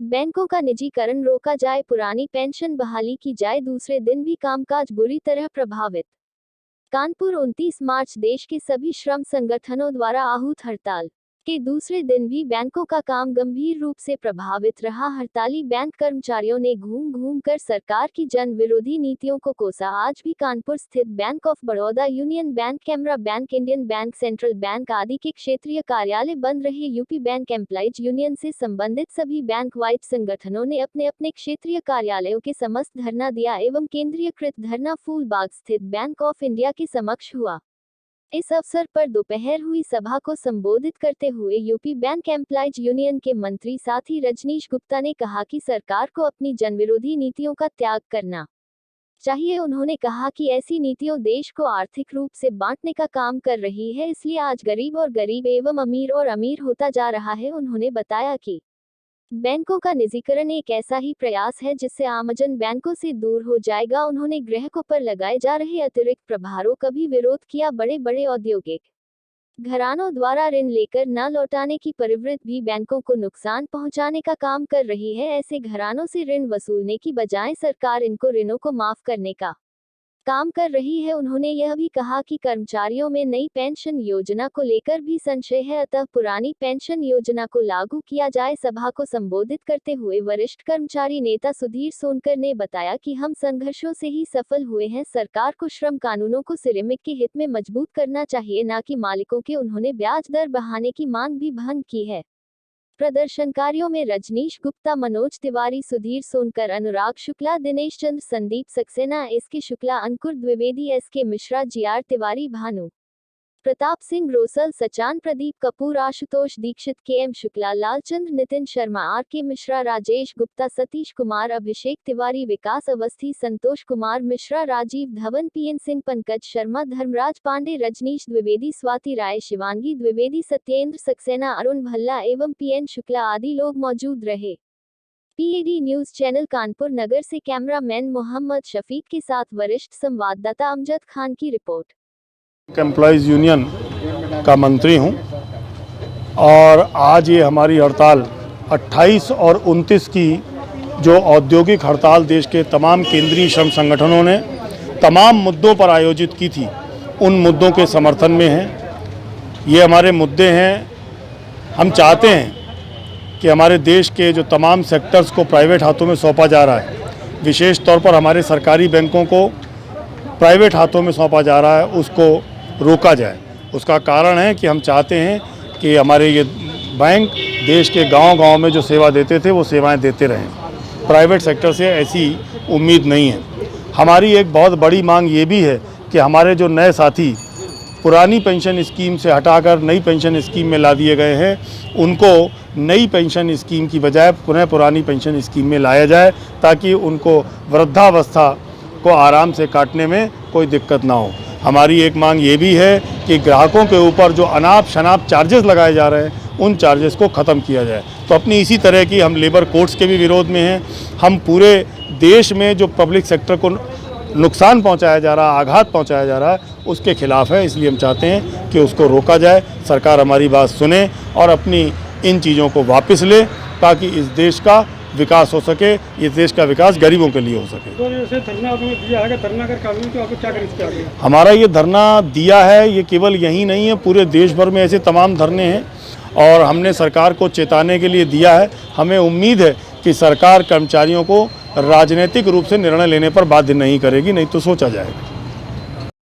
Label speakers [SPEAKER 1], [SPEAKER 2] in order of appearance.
[SPEAKER 1] बैंकों का निजीकरण रोका जाए, पुरानी पेंशन बहाली की जाए, दूसरे दिन भी कामकाज बुरी तरह प्रभावित। कानपुर 29 मार्च देश के सभी श्रम संगठनों द्वारा आहूत हड़ताल के दूसरे दिन भी बैंकों का काम गंभीर रूप से प्रभावित रहा। हड़ताली बैंक कर्मचारियों ने घूम घूम कर सरकार की जन विरोधी नीतियों को कोसा। आज भी कानपुर स्थित bank of Baroda, union bank, Canara bank, Indian bank, central bank आदि के क्षेत्रीय कार्यालय बंद रहे। यूपी बैंक एम्प्लॉइज यूनियन से संबंधित सभी बैंक वाइड संगठनों ने अपने अपने क्षेत्रीय कार्यालयों के समस्त धरना दिया एवं केंद्रीयकृत धरना फूलबाग स्थित बैंक ऑफ इंडिया के समक्ष हुआ। इस अवसर पर दोपहर हुई सभा को संबोधित करते हुए यूपी बैंक एम्प्लॉइज यूनियन के मंत्री साथी रजनीश गुप्ता ने कहा कि सरकार को अपनी जनविरोधी नीतियों का त्याग करना चाहिए। उन्होंने कहा कि ऐसी नीतियों देश को आर्थिक रूप से बांटने का काम कर रही है, इसलिए आज गरीब और गरीब एवं अमीर होता जा रहा है। उन्होंने बताया कि बैंकों का निजीकरण एक ऐसा ही प्रयास है जिससे आमजन बैंकों से दूर हो जाएगा। उन्होंने ग्राहकों पर लगाए जा रहे अतिरिक्त प्रभारों का भी विरोध किया। बड़े बड़े औद्योगिक घरानों द्वारा ऋण लेकर न लौटाने की प्रवृत्ति भी बैंकों को नुकसान पहुंचाने का काम कर रही है। ऐसे घरानों से ऋण वसूलने की बजाय सरकार इनको ऋणों को माफ करने का काम कर रही है। उन्होंने यह भी कहा कि कर्मचारियों में नई पेंशन योजना को लेकर भी संशय है, अतः पुरानी पेंशन योजना को लागू किया जाए। सभा को संबोधित करते हुए वरिष्ठ कर्मचारी नेता सुधीर सोनकर ने बताया कि हम संघर्षों से ही सफल हुए हैं। सरकार को श्रम कानूनों को श्रमिक के हित में मजबूत करना चाहिए, न कि मालिकों के। उन्होंने ब्याज दर बढ़ाने की मांग भी भंग की है। प्रदर्शनकारियों में Rajneesh Gupta, Manoj Tiwari, Sudhir Sonkar, Anurag Shukla, Dinesh Chandra, Sandeep Saxena, SK Shukla, Ankur Dwivedi, SK Mishra, GR Tiwari, Bhanu Pratap Singh Rosal, Sachan, Pradeep Kapoor, Ashutosh Dixit, KM Shukla, Lalchandra, Nitin Sharma, RK Mishra, Rajesh Gupta, Satish Kumar, Abhishek Tiwari, Vikas Awasthi, Santosh Kumar Mishra, Rajiv Dhawan, PN Singh, Pankaj Sharma, Dharmraj Pandey, Rajneesh Dwivedi, Swati Rai, Shivangi Dwivedi, Satyendra Saxena, Arun Bhalla एवं पीएन शुक्ला आदि लोग मौजूद रहे। पीएडी न्यूज चैनल कानपुर नगर से कैमरामैन मोहम्मद शफीक के साथ वरिष्ठ संवाददाता अमजद खान की रिपोर्ट।
[SPEAKER 2] एम्प्लॉइज़ यूनियन का मंत्री हूं और आज ये हमारी हड़ताल 28 और 29 की जो औद्योगिक हड़ताल देश के तमाम केंद्रीय श्रम संगठनों ने तमाम मुद्दों पर आयोजित की थी, उन मुद्दों के समर्थन में है। ये हमारे मुद्दे हैं। हम चाहते हैं कि हमारे देश के जो तमाम सेक्टर्स को प्राइवेट हाथों में सौंपा जा रहा है, विशेष तौर पर हमारे सरकारी बैंकों को प्राइवेट हाथों में सौंपा जा रहा है, उसको रोका जाए। उसका कारण है कि हम चाहते हैं कि हमारे ये बैंक देश के गांव-गांव में जो सेवा देते थे वो सेवाएं देते रहें। प्राइवेट सेक्टर से ऐसी उम्मीद नहीं है। हमारी एक बहुत बड़ी मांग ये भी है कि हमारे जो नए साथी पुरानी पेंशन स्कीम से हटाकर नई पेंशन स्कीम में ला दिए गए हैं, उनको नई पेंशन स्कीम की बजाय पुनः पुरानी पेंशन स्कीम में लाया जाए, ताकि उनको वृद्धावस्था को आराम से काटने में कोई दिक्कत ना हो। हमारी एक मांग ये भी है कि ग्राहकों के ऊपर जो अनाप शनाप चार्जेस लगाए जा रहे हैं, उन चार्जेस को ख़त्म किया जाए। तो अपनी इसी तरह की हम लेबर कोड्स के भी विरोध में हैं। हम पूरे देश में जो पब्लिक सेक्टर को नुकसान पहुंचाया जा रहा है, आघात पहुंचाया जा रहा है, उसके खिलाफ है। इसलिए हम चाहते हैं कि उसको रोका जाए, सरकार हमारी बात सुने और अपनी इन चीज़ों को वापस ले, ताकि इस देश का विकास हो सके, इस देश का विकास गरीबों के लिए हो सके।
[SPEAKER 3] तो जैसे धरना आपने दिया है, धरना अगर कानूनी तो आपको क्या करें इसके आगे?
[SPEAKER 2] हमारा ये धरना दिया है, ये केवल यही नहीं है, पूरे देश भर में ऐसे तमाम धरने हैं और हमने सरकार को चेताने के लिए दिया है। हमें उम्मीद है कि सरकार कर्मचारियों को राजनीतिक रूप से निर्णय लेने पर बाध्य नहीं करेगी, नहीं तो सोचा जाएगा।